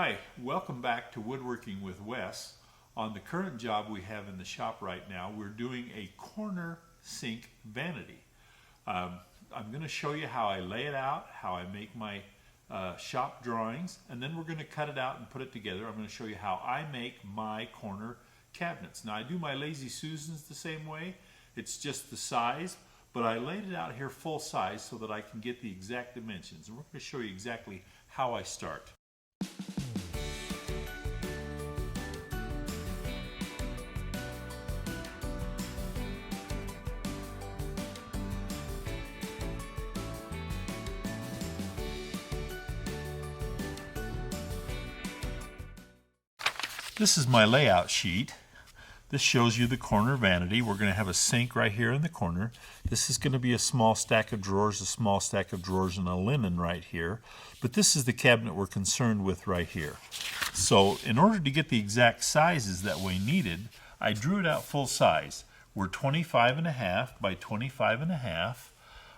Hi, welcome back to Woodworking with Wes. On the current job we have in the shop right now, we're doing a corner sink vanity. I'm going to show you how I lay it out, how I make my shop drawings, and then we're going to cut it out and put it together. I'm going to show you how I make my corner cabinets. Now I do my Lazy Susans the same way. It's just the size, but I laid it out here full size so that I can get the exact dimensions. And we're going to show you exactly how I start. This is my layout sheet. This shows you the corner vanity. We're going to have a sink right here in the corner. This is going to be a small stack of drawers, and a linen right here. But this is the cabinet we're concerned with right here. So in order to get the exact sizes that we needed, I drew it out full size. We're 25.5 by 25.5.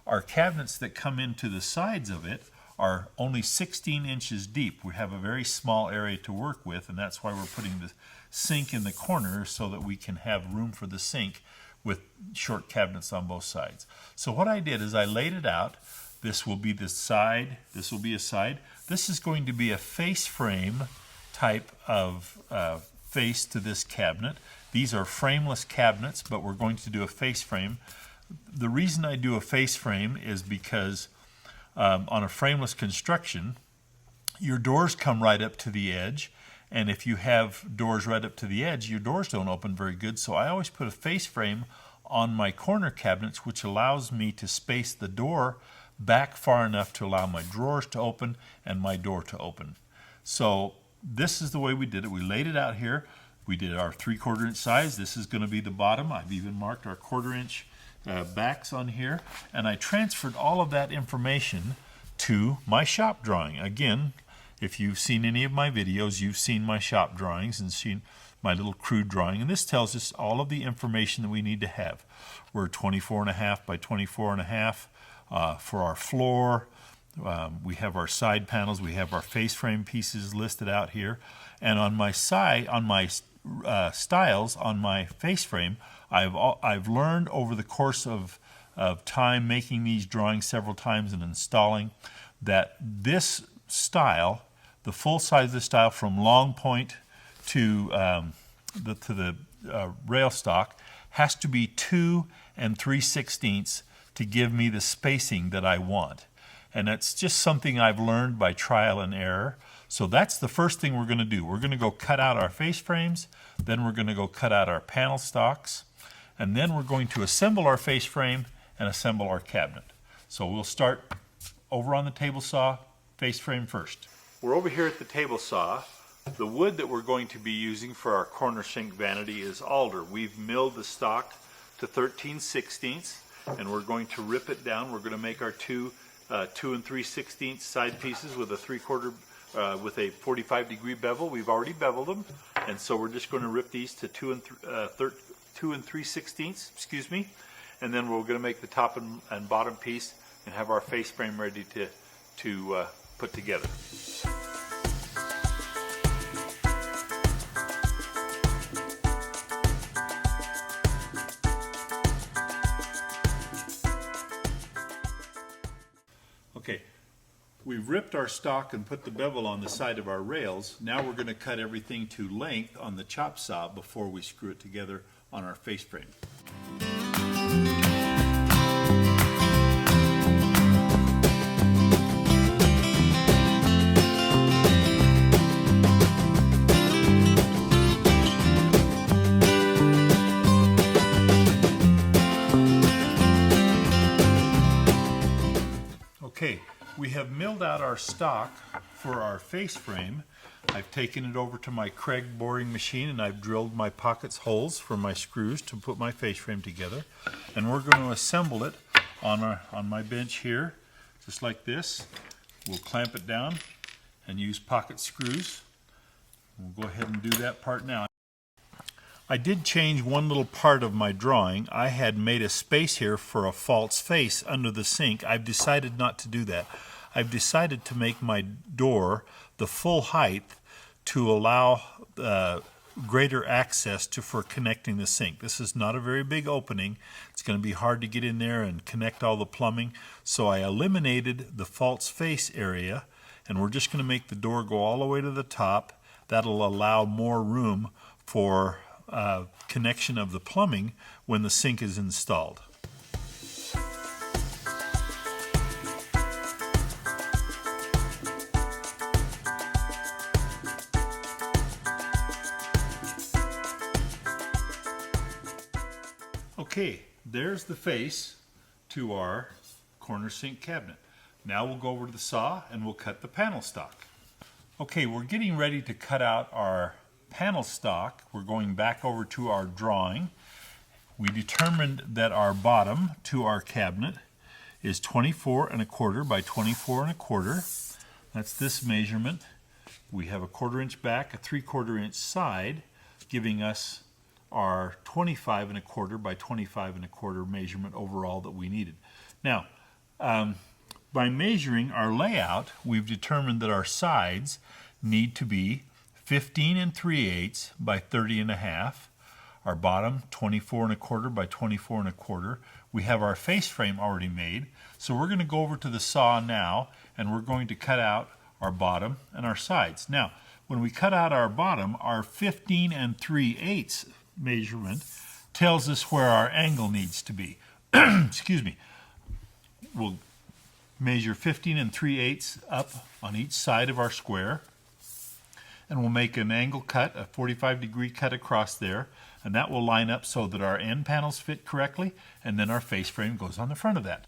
Our cabinets that come into the sides of it are only 16 inches deep. We have a very small area to work with, and that's why we're putting the sink in the corner so that we can have room for the sink with short cabinets on both sides. So what I did is I laid it out. This will be the side, this will be a side. This is going to be a face frame type of face to this cabinet. These are frameless cabinets, but we're going to do a face frame. The reason I do a face frame is because on a frameless construction, your doors come right up to the edge, and if you have doors right up to the edge, your doors don't open very good. So I always put a face frame on my corner cabinets, which allows me to space the door back far enough to allow my drawers to open and my door to open. So this is the way we did it. We laid it out here. We did our 3/4 inch size. This is going to be the bottom. I've even marked our 1/4 inch backs on here, and I transferred all of that information to my shop drawing. Again, if you've seen any of my videos, you've seen my shop drawings and seen my little crude drawing, and this tells us all of the information that we need to have. We're 24.5 by 24.5 for our floor. We have our side panels, we have our face frame pieces listed out here, and on my side, on my styles on my face frame, I've learned over the course of time making these drawings several times and installing that this style, the full size of the style from long point to the rail stock, has to be 2 3/16 to give me the spacing that I want. And that's just something I've learned by trial and error. So that's the first thing we're going to do. We're going to go cut out our face frames, then we're going to go cut out our panel stocks, and then we're going to assemble our face frame and assemble our cabinet. So we'll start over on the table saw, face frame first. We're over here at the table saw. The wood that we're going to be using for our corner sink vanity is alder. We've milled the stock to 13/16, and we're going to rip it down. We're going to make our 2 3/16 side pieces with a 3/4 with a 45-degree bevel. We've already beveled them, and so we're just going to rip these to 2 3/16, excuse me, and then we're going to make the top and bottom piece and have our face frame ready to put together. Okay, we've ripped our stock and put the bevel on the side of our rails. Now we're going to cut everything to length on the chop saw before we screw it together on our face frame. Okay, we have milled out our stock for our face frame. I've taken it over to my Craig boring machine, and I've drilled my pockets holes for my screws to put my face frame together. And we're going to assemble it on my bench here, just like this. We'll clamp it down and use pocket screws. We'll go ahead and do that part now. I did change one little part of my drawing. I had made a space here for a false face under the sink. I've decided not to do that. I've decided to make my door the full height to allow greater access for connecting the sink. This is not a very big opening. It's going to be hard to get in there and connect all the plumbing. So I eliminated the false face area, and we're just going to make the door go all the way to the top. That'll allow more room for connection of the plumbing when the sink is installed. Okay, there's the face to our corner sink cabinet. Now we'll go over to the saw and we'll cut the panel stock. Okay, we're getting ready to cut out our panel stock. We're going back over to our drawing. We determined that our bottom to our cabinet is 24 1/4 by 24 1/4. That's this measurement. We have a 1/4 inch back, a 3/4 inch side, giving us our 25 1/4 by 25 1/4 measurement overall that we needed. Now, by measuring our layout, we've determined that our sides need to be 15 3/8 by 30 1/2. Our bottom 24 1/4 by 24 1/4. We have our face frame already made, so we're going to go over to the saw now and we're going to cut out our bottom and our sides. Now, when we cut out our bottom, our 15 3/8 measurement tells us where our angle needs to be. Excuse me. We'll measure 15 3/8 up on each side of our square, and we'll make an angle cut, a 45-degree cut across there, and that will line up so that our end panels fit correctly, and then our face frame goes on the front of that.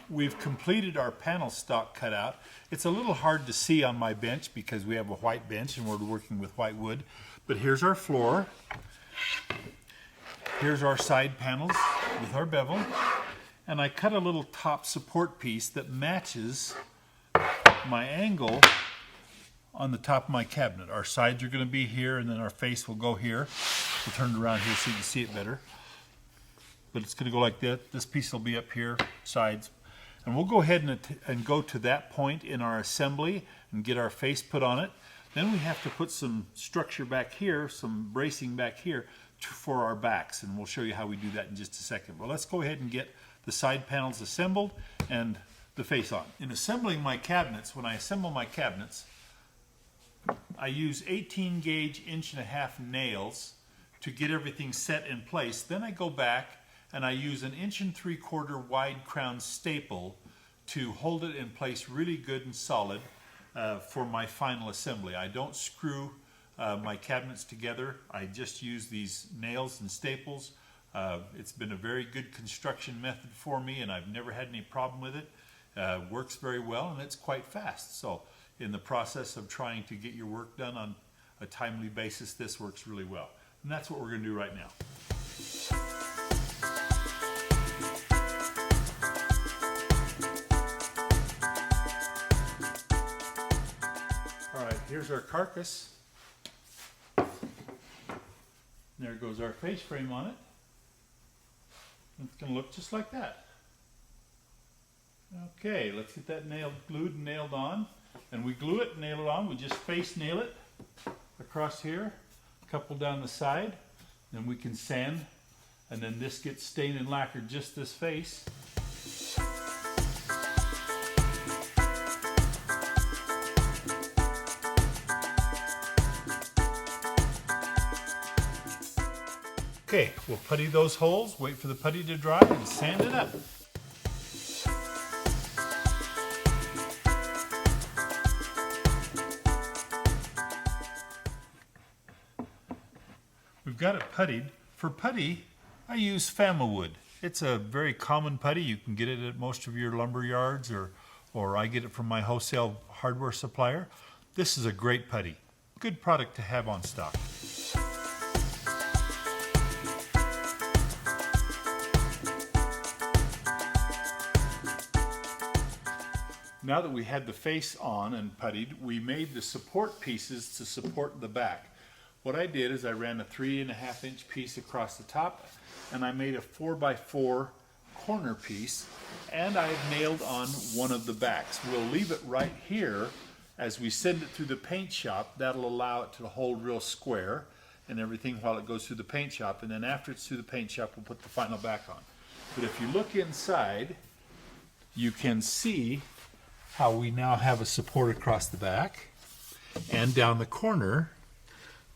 We've completed our panel stock cutout. It's a little hard to see on my bench because we have a white bench and we're working with white wood. But here's our floor. Here's our side panels with our bevel. And I cut a little top support piece that matches my angle on the top of my cabinet. Our sides are going to be here, and then our face will go here. We'll turn it around here so you can see it better. But it's going to go like that. This piece will be up here, sides. And we'll go ahead and go to that point in our assembly and get our face put on it. Then we have to put some structure back here, some bracing back here for our backs, and we'll show you how we do that in just a second. But let's go ahead and get the side panels assembled and the face on. In assembling my cabinets, when I assemble my cabinets, I use 18 gauge 1.5 inch nails to get everything set in place. Then I go back and I use an 1 3/4 wide crown staple to hold it in place really good and solid for my final assembly. I don't screw my cabinets together. I just use these nails and staples. It's been a very good construction method for me, and I've never had any problem with it. Works very well, and it's quite fast. So in the process of trying to get your work done on a timely basis, this works really well. And that's what we're going to do right now. Here's our carcass. There goes our face frame on it. It's going to look just like that. Okay, let's get that glued and nailed on. And we glue it and nail it on. We just face nail it across here, a couple down the side. Then we can sand, and then this gets stained and lacquered, just this face. Okay, we'll putty those holes, wait for the putty to dry, and sand it up. We've got it puttied. For putty, I use Fama wood. It's a very common putty. You can get it at most of your lumber yards, or I get it from my wholesale hardware supplier. This is a great putty. Good product to have on stock. Now that we had the face on and puttied, we made the support pieces to support the back. what I did is I ran a 3.5-inch piece across the top, and I made a 4x4 corner piece, and I've nailed on one of the backs. We'll leave it right here as we send it through the paint shop. That'll allow it to hold real square and everything while it goes through the paint shop, and then after it's through the paint shop, we'll put the final back on. But if you look inside, you can see how we now have a support across the back, and down the corner,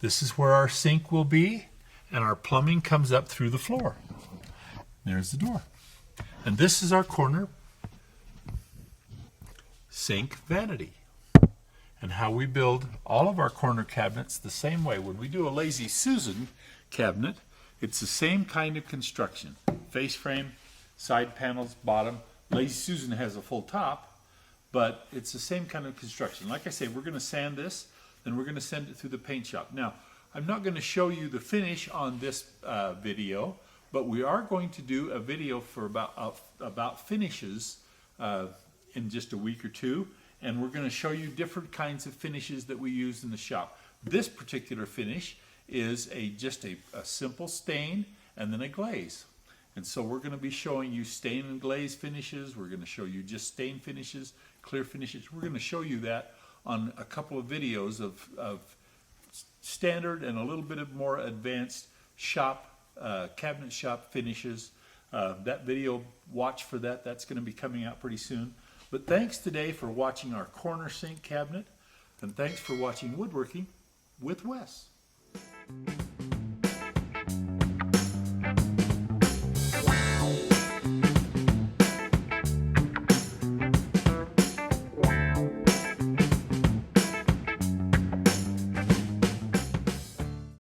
this is where our sink will be, and our plumbing comes up through the floor. There's the door. And this is our corner sink vanity. And how we build all of our corner cabinets the same way. When we do a Lazy Susan cabinet, it's the same kind of construction. Face frame, side panels, bottom. Lazy Susan has a full top, but it's the same kind of construction. Like I say, we're going to sand this, then we're going to send it through the paint shop. Now, I'm not going to show you the finish on this video, but we are going to do a video for about finishes in just a week or two, and we're going to show you different kinds of finishes that we use in the shop. This particular finish is just a simple stain and then a glaze. And so we're going to be showing you stain and glaze finishes. We're going to show you just stain finishes, clear finishes. We're going to show you that on a couple of videos of standard and a little bit of more advanced shop, cabinet shop finishes. That video, watch for that. That's going to be coming out pretty soon. But thanks today for watching our corner sink cabinet, and thanks for watching Woodworking with Wes.